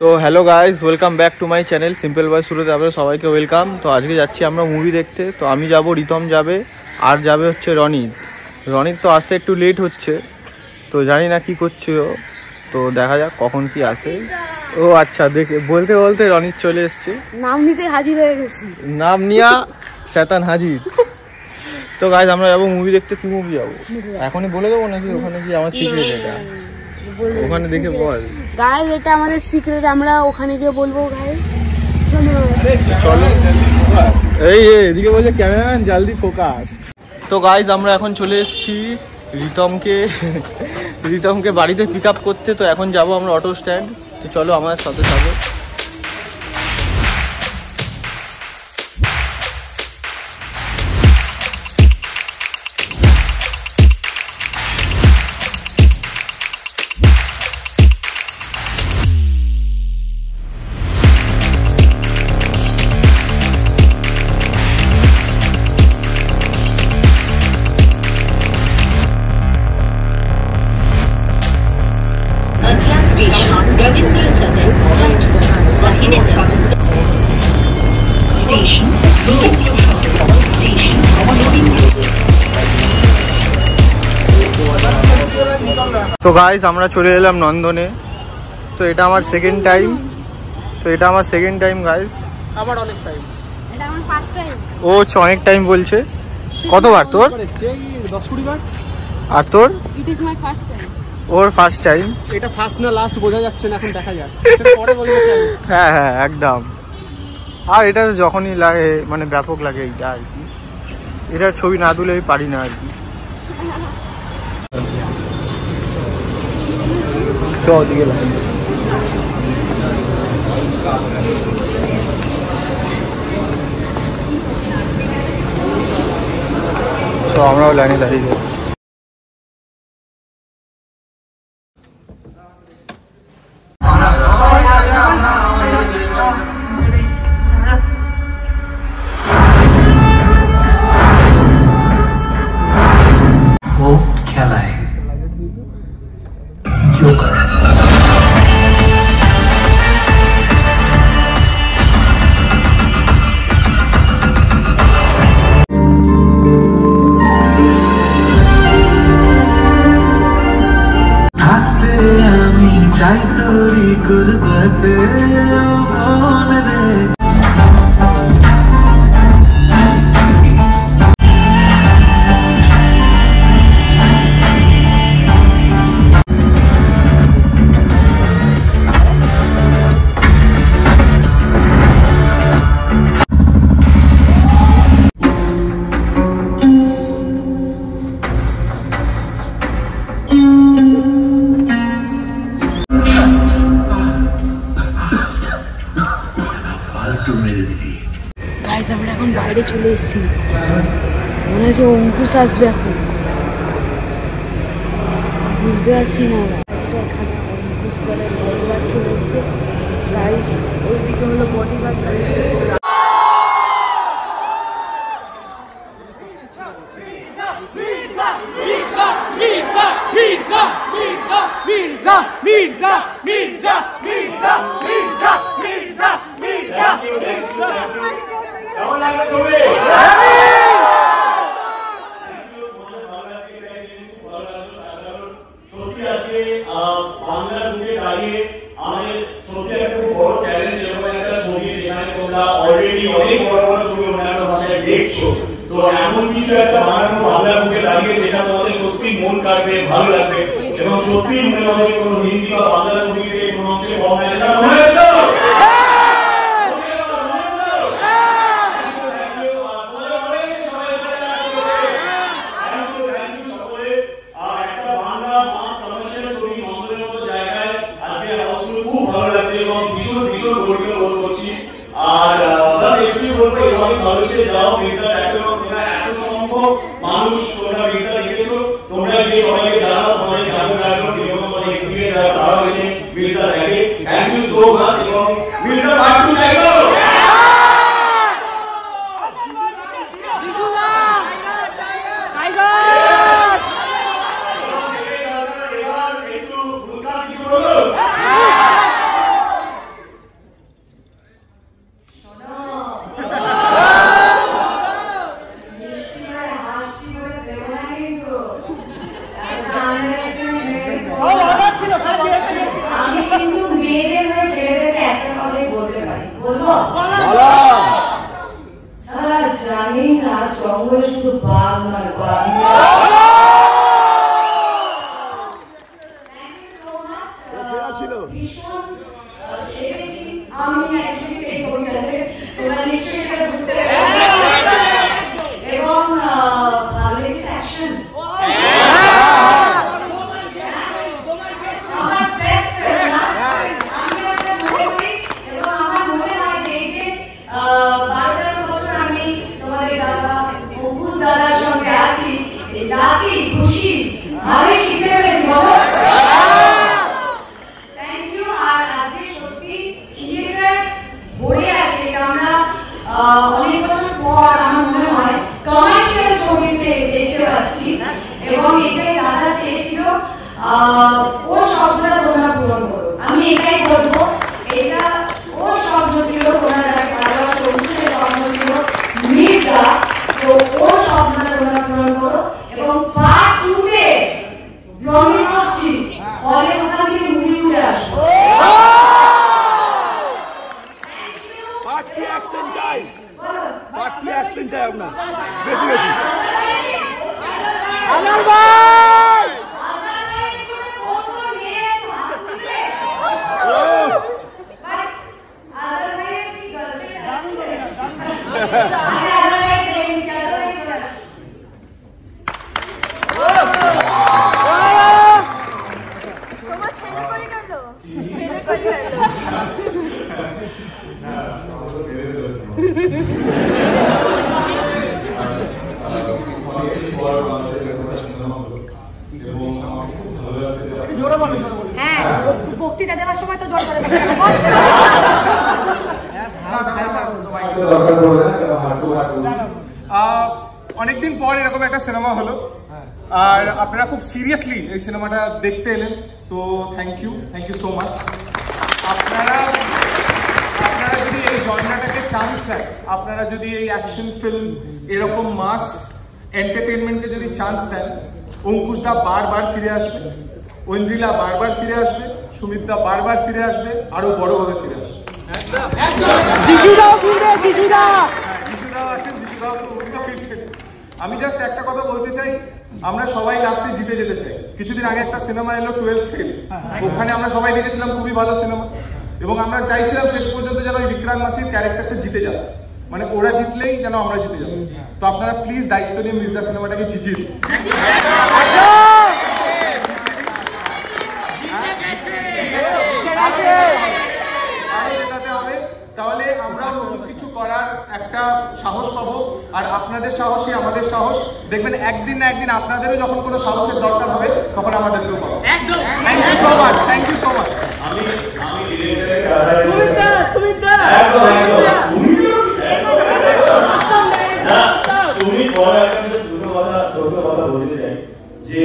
তো hello guys, welcome back to my channel simple boy শুরুতে আপনাদের সবাইকে ওয়েলকাম। তো আজকে যাচ্ছি আমরা মুভি দেখতে। তো আমি যাব, রিতম যাবে, আর যাবে হচ্ছে রনিত। রনিত তো আসতে একটু লেট হচ্ছে, তো জানি না কি করছে ও, তো দেখা যাক কখন কি আসে। ও আচ্ছা, দেখে বলতে বলতে রনিত চলে এসছে, নাম নিতে হাজির হয়ে গেছি, নাম নিয়া শয়তান হাজির। তো গাইস আমরা যাবো মুভি দেখতে। কি মুভি যাবো এখনই বলে দেবো নাকি ওখানে কি আমার সিক্রেট? এটা ওখানে দেখে বল গাইস, এটা আমাদের সিক্রেট, আমরা ওখানে গিয়ে বলবো। গাইস চলো, এই এদিকে বলছে ক্যামেরাম্যান জলদি ফোকাস। তো গাইস আমরা এখন চলে এসেছি রিতমকে বাড়িতে পিক আপ করতে। তো এখন যাব আমরা অটো স্ট্যান্ড। তো চলো আমাদের সাথে সাথে। তো গাইস আমরা চলে এলাম নন্দনে। তো এটা আমার সেকেন্ড টাইম। গাইস, আমার অনেক টাইম, এটা আমার ফার্স্ট টাইম। ও অনেক টাইম বলছে। কতবার তোর? 10-20 বার। আর তোর? It is my first time. Or first time. এটা ফার্স্ট না লাস্ট বোঝা যাচ্ছে না, এখন দেখা যাক পরে বলবো। হ্যাঁ হ্যাঁ একদম। আর এটা যখনই লাগে মানে ব্যাপক লাগে এইটা আর কি। এটার ছবি না তুলে পারি না আর কি। দিকে লাইন, আমরাও লাইনে দাঁড়িয়ে যাই। চাই তোরি গুরবতে মন রে। গাইস আমরা এখন বাইরে চলে এসেছি, মনে হচ্ছে অঙ্কুশ আসবে এখন, বুঝতে পারছি না। এখানে অঙ্কুশ স্যারের বডিগার্ড চলে এসছে। গাইস ওইদিকে হলো বডিগার্ড। কেমন লাগলো ছবি? সত্যি আজকে বাংলার বুকে দাঁড়িয়ে আমাদের সত্যি একটা খুব বড় চ্যালেঞ্জ, এরকম একটা ছবি যেখানে তোমরা অলরেডি অনেক বড় বড় ছবি অন্যান্য ভাষায় দেখছো। তো এমন কিছু একটা বানানো বাংলার বুকে দাঁড়িয়ে যেটা তোমাদের সত্যি মন কাটবে, ভালো লাগবে এবং সত্যি মনে হবে কোনো হিন্দি বা বাংলা ছবিতে কোনো অংশে কম হয়, সেটা মনে হচ্ছে। আর একটু বলবো, এভাবে মানুষে যাও, এত সম্ভব মানুষ তোমরা ভিসা দেখেছো, তোমরা গিয়ে সবাইকে জানাও তোমাদের কেমন লাগলো, কিরকম তোমাদের এক্সপিরিয়েন্স, যারা তারাও এসে ভিসা দেখে। থ্যাংক ইউ সো মাচ এবং ভিসা পার্ট 2 চাইবো। এবার একটু বুঝলাম কিছু বলো। সারা জানি না জঙ্গলে শুধু বাঘ নয় বাঘ। ভীষণ খেয়েছি আমি অ্যাটলিস্ট এই ছবিটাতে, তোমরা নিশ্চয়ই সেটা বুঝতে এবং ভালো লেগেছে অ্যাকশন। আমার বেস্ট ফ্রেন্ড আমি একটা মনে করি এবং আমার মনে হয় যে এই যে 12-13 বছর আমি তোমাদের দাদা অঙ্কুশ দাদার সঙ্গে আছি, লাকি খুশি ভালোই শিখতে পেরেছি বলো। Thank you. আর আজকে সত্যি থিয়েটার ভরে আছে, আমরা অনেক বছর পর আমার মনে হয় কমার্শিয়াল ছবিতে দেখতে পাচ্ছি এবং এটাই দাদা চেয়েছিল, ওর স্বপ্নটা তোমরা পূরণ করো। আমি এটাই বলবো, এটা ওর স্বপ্ন ছিল, তোমরা যাকে ভালোবাসো অঙ্কুশের স্বপ্ন ছিল মির্জা, তো ওর স্বপ্নটা তোমরা পূরণ করো এবং পার্ট 2-তে প্রমিস করছি হলে ওখান থেকে মুভি উঠে আসবো। পার্ট 2 অ্যাকশন চাই, পার্ট 2 অ্যাকশন চাই আপনার বেশি বেশি। আনার ভাই তোমার ছেলে কই গেল? ছেলে কই গেল? হ্যাঁ, বক্তৃতা দেওয়ার সময় তো জল করে অনেকদিন পর এরকম একটা সিনেমা হলো আর আপনারা খুব সিরিয়াসলি এই সিনেমাটা দেখতে এলেন, তো থ্যাংক ইউ সো মাচ। আপনারা যদি এই জনরাটাকে চান্স দেন, আপনারা যদি এই অ্যাকশন ফিল্ম এরকম মাস এন্টারটেনমেন্টকে যদি চান্স দেন, অঙ্কুশদা বারবার ফিরে আসবে, অঞ্জিলা বারবার ফিরে আসবে, সুমিতদা বারবার ফিরে আসবে, আরো বড়ভাবে ফিরে আসবে। আমি জাস্ট একটা কথা বলতে চাই, আমরা সবাই লাস্টে জিতে যেতে চাই। কিছুদিন আগে একটা সিনেমা এলো 12th ফেল, ওখানে আমরা সবাই দেখেছিলাম খুবই ভালো সিনেমা এবং আমরা চাইছিলাম শেষ পর্যন্ত যেন ওই বিক্রান্ত মাসির ক্যারেক্টারটা জিতে যাবে, মানে ওরা জিতলেই যেন আমরা জিতে যাবো। তো আপনারা প্লিজ দায়িত্ব নিয়ে মির্জা সিনেমাটাকে জিতিয়ে দিন। তাহলে আমরা নতুন কিছু করার একটা সাহস পাবো আর আপনাদের সাহসই আমাদের সাহস। দেখবেন একদিন না একদিন আপনাদেরও যখন কোনো সাহসের দরকার হবে তখন আমাদেরকেও পাবো। একদম। Thank you so much, thank you so much. আমি তুমি পরে একটা ছোট কথা বলতে চাই যে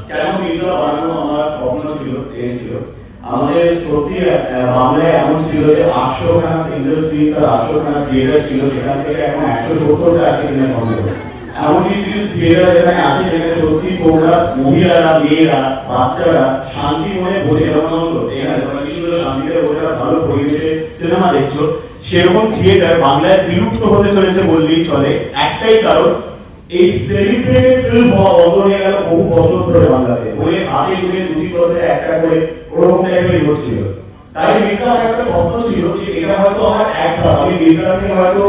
কেন মির্জা বানানো আমার স্বপ্ন ছিল, ছিল আমাদের সত্যি বাংলায় এমন ছিল যে 800খানা সিঙ্গেল স্ক্রিন আর 800খানা থিয়েটার ছিল, সেখান থেকে এখন 170টা আছে কিনা সন্দেহ। এমন কিছু থিয়েটার যেখানে আছে যেখানে সত্যি তোমরা মহিলারা, মেয়েরা, বাচ্চারা শান্তি মনে বসে এখানে শান্তিতে বসে ভালো পরিবেশে সিনেমা দেখছো, সেরকম থিয়েটার বাংলায় বিলুপ্ত হতে চলেছে বললেই চলে। একটাই কারণ, এই সেলিব্রেটেড ফিল্ম বন্ধ হয়ে গেল বহু বছর ধরে বাংলাতে, বইয়ে হাতে গুনে 2 বছরে একটা করে ওরকম টাইপের হচ্ছিল। তাই মির্জার একটা স্বপ্ন ছিল যে এটা হয়তো আমার এক ধাপ, আমি মির্জা থেকে হয়তো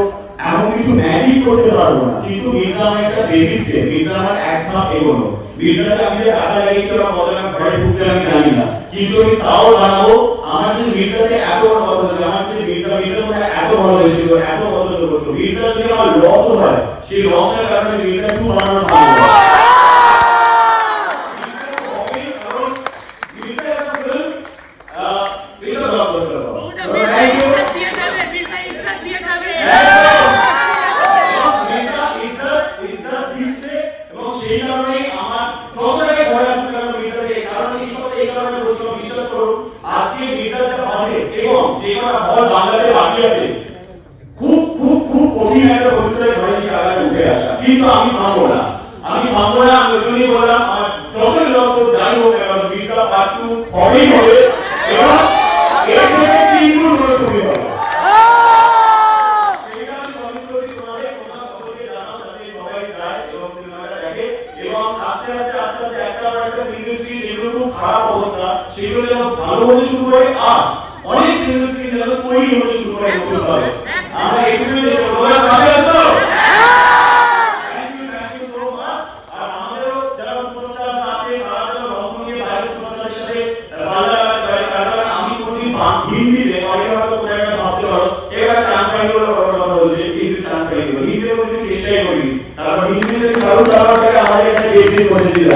এমন কিছু ম্যাজিক করতে পারবো না, কিন্তু মির্জা আমার একটা বেবি স্টেপ, মির্জা আমার এক ধাপ এগোনো। মির্জাকে আমি যে টাকা লাগিয়েছিলাম কত টাকা ঘরে ঢুকতে আমি জানি না, কিন্তু আমি তাও বানাবো। আমার যদি মির্জাতে এত বড় কথা ছিল, আমার যদি মির্জার এত ভালো হয়েছিল, এত পছন্দ করতো, মির্জার যদি আমার লসও হয়, সেই লসের কারণে মির্জা একটু বানানো ভালো। কিন্তু আমি থামবো না, আমি ওইজন্যই বললাম আমার যতই লস হোক যাই হোক মির্জা পার্ট 2 হবেই হবে এবং এর থেকে 3 গুণ করে ছবি হবে। অবস্থা সেগুলো যেন ভালো হতে শুরু করে আর অনেক সিনেমা স্ক্রিন যেন তৈরি হতে শুরু করে নতুন ভাবে। আমরা একটুই যে তোমরা সাথে আছো। হিন্দিতে অনেক ভাবতে পারো এবার ট্রান্সফার করে কথা বলছে হিন্দি ট্রান্সফার করে হিন্দিতে বলতে চেষ্টাই করি তারপর হিন্দিতে চালু সার্ভারটাকে আমাদের একটা বেশি বসে দিল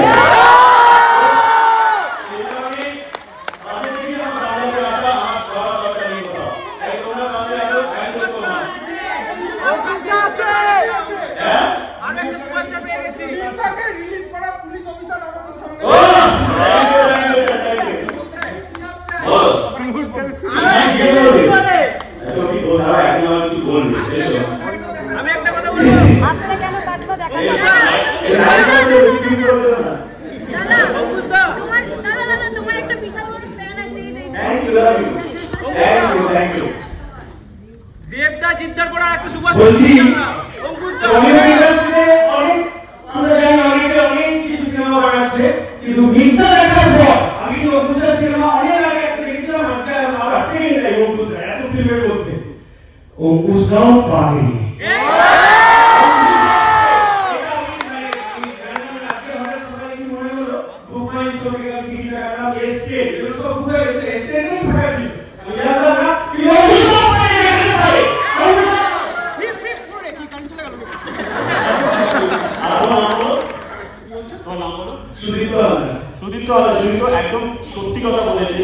একদম সত্যি কথা বলেছে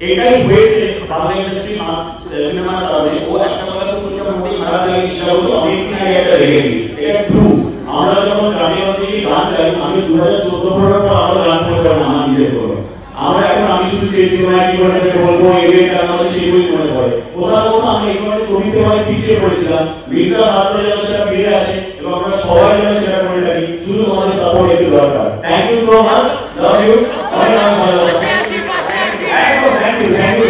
এটাই হয়েছে বাংলা ইন্ডাস্ট্রি মাস সিনেমার কারণে ও একটা কথা তো শুনতে মোটেই খারাপ লাগে সেটা হচ্ছে অনেকদিন আগে একটা দেখেছি এটা ট্রু আমরা যখন গ্রামে গঞ্জে গান গাই আমি 2014-15 পর আরো গান করতে পারি আমার নিজের করে আমরা এখন আমি শুধু চেয়েছি মানে কি করে বলবো ইভেন্ট আমাদের সেইগুলোই মনে পড়ে কোথাও কোথাও আমরা এই ধরনের ছবিতে অনেক পিছিয়ে পড়েছিলাম ভিসা হাতে যেন সেটা ফিরে আসে এবং আমরা সবাই যেন সেটা করে থাকি শুধু আমাদের সাপোর্ট একটু দরকার thank you so much love you অনেক অনেক ভালো লাগছে Thank you.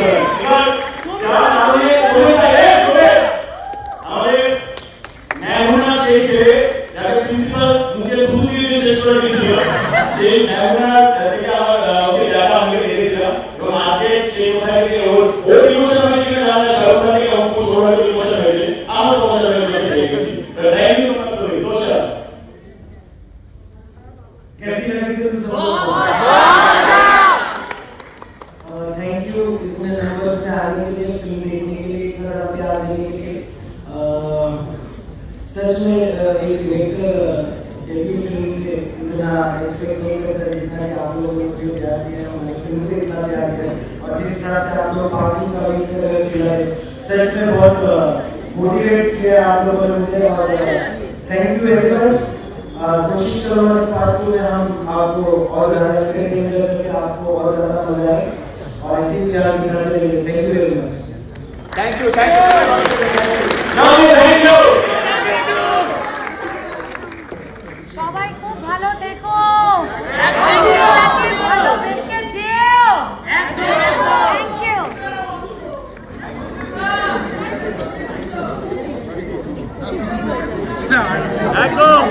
আমাদের ন্যায়না সেই ছেলে যাকে প্রিন্সিপাল মুখে থুতু দিয়ে শেষ করে দিয়েছিল সেই ন্যায়না থেকে আমার ওকে ডাটা আমি দেখেছিলাম এবং আজকে সেই কোথা থেকে ওর ইমোশন হয়েছিল জানলে শাহরুখ খান থেকে অঙ্কুশ ওরা ইমোশন হয়েছে আমার ইমোশন হয়েছে দেখেছি thank you so much sorry দোষা कैसी लगी फिल्म थैंक यू इतने नंबर से आने के लिए फिल्म देखने के लिए इतना ज़्यादा प्यार देने के लिए सच में एक डायरेक्टर डेब्यू फिल्म से इतना एक्सपेक्ट नहीं करता जितना कि आप लोग मुझे प्यार दिया है मैंने फिल्म को इतना प्यार दिया और जिस तरह से आप लोग पार्टी का वेट कर रहे चिल्लाए सच में बहुत मोटिवेट किया आप लोगों ने मुझे और थैंक यू वेरी मच कोशिश करूँगा कि पार्ट 2 में हम आपको और ज़्यादा एंटरटेन कर सके आपको और ज़्यादा मजा आए और आई थिंक वी आर निकलने लगे thank you very much thank you thank you সবাই খুব ভালো থেকো ভালোবেসে যেও থ্যাংক ইউ একদম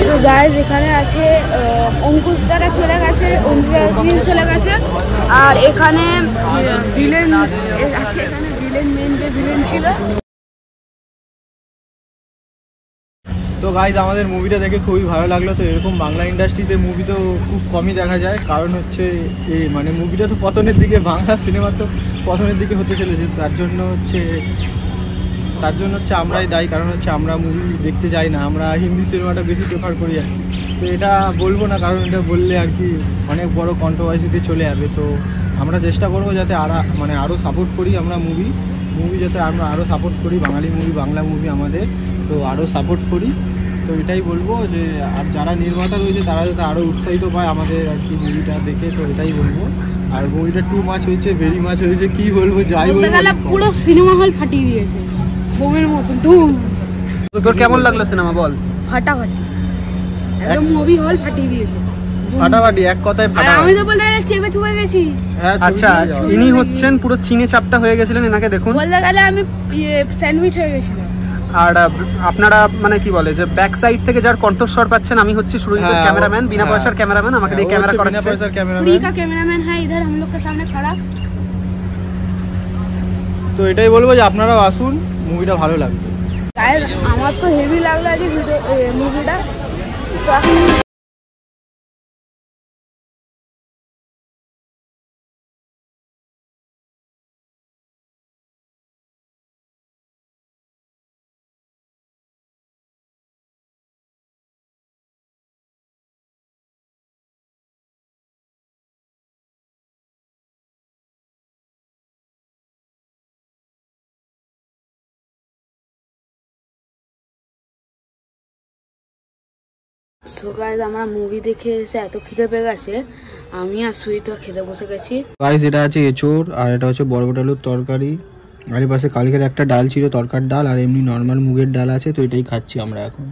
সো গাইস এখানে আছে অঙ্কুশ দারা চলে গেছে অঙ্কুশ চলে গেছে আর এখানে ভিলেন আছে এখানে ভিলেন মেন যে ভিলেন ছিল তো গাইজ আমাদের মুভিটা দেখে খুবই ভালো লাগলো। তো এরকম বাংলা ইন্ডাস্ট্রিতে মুভি তো খুব কমই দেখা যায়, কারণ হচ্ছে এই মানে মুভিটা তো পতনের দিকে, বাংলা সিনেমা তো পতনের দিকে হতে চলেছে। তার জন্য হচ্ছে আমরাই দায়ী, কারণ হচ্ছে আমরা মুভি দেখতে যাই না, আমরা হিন্দি সিনেমাটা বেশি প্রেফার করি আর কি। তো এটা বলবো না, কারণ এটা বললে আর কি অনেক বড় কন্ট্রোভার্সিতে চলে যাবে। তো আমরা চেষ্টা করবো যাতে আরও সাপোর্ট করি, আমরা মুভি যাতে আমরা আরও সাপোর্ট করি, বাঙালি মুভি, বাংলা মুভি আমাদের তো আরও সাপোর্ট করি। তো এটাই বলবো যে আর যারা নির্মাতা রয়েছে তারা যাতে আরও উৎসাহিত পায় আমাদের আর কি মুভিটা দেখে। তো এটাই বলবো। আর মুভিটা টু মাচ হয়েছে, ভেরি মাচ হয়েছে, কি বলবো, যাই বলবো, পুরো সিনেমা হল ফাটিয়ে দিয়েছে বোমের মতো ধুম। তোর কেমন লাগলো সিনেমা বল? ফাটাফাটি, একদম মুভি হল ফাটিয়ে দিয়েছে, ফাটাফাটি, এক কথায় ফাটাফাটি। আমি তো বলতে চেপে চুপে গেছি। আচ্ছা, ইনি হচ্ছেন পুরো চিনে চাপটা হয়ে গেছিলেন, এনাকে দেখুন। বলতে গেলে আমি স্যান্ডউইচ হয়ে গেছিলাম। আর আপনারা মানে কি বলে যে ব্যাক সাইড থেকে যার কণ্ঠস্বর পাচ্ছেন, আমি হচ্ছি সুরজিতের হ্যাঁ, ক্যামেরাম্যান, বিনা হ্যাঁ। পয়সার ক্যামেরাম্যান, আমাকে দিয়ে ক্যামেরা बिना করাচ্ছে। पैसा कैमरा फ्री का कैमरामैन है इधर हम लोग के सामने खड़ा। তো এটাই বলবো যে আপনারাও আসুন, মুভিটা ভালো লাগবে। গাইস আমার তো হেভি লাগলো আজ মুভিটা। তো এখন সো গাইস আমরা মুভি দেখে এসে এত খিদে পেয়ে গেছে, আমি আর সুই তো খেতে বসে গেছি। গাইস এটা আছে এঁচোড়, আর এটা হচ্ছে বরবট আলুর তরকারি, আর এর পাশে কালকের একটা ডাল ছিল তরকার ডাল, আর এমনি নর্মাল মুগের ডাল আছে। তো এটাই খাচ্ছি আমরা এখন।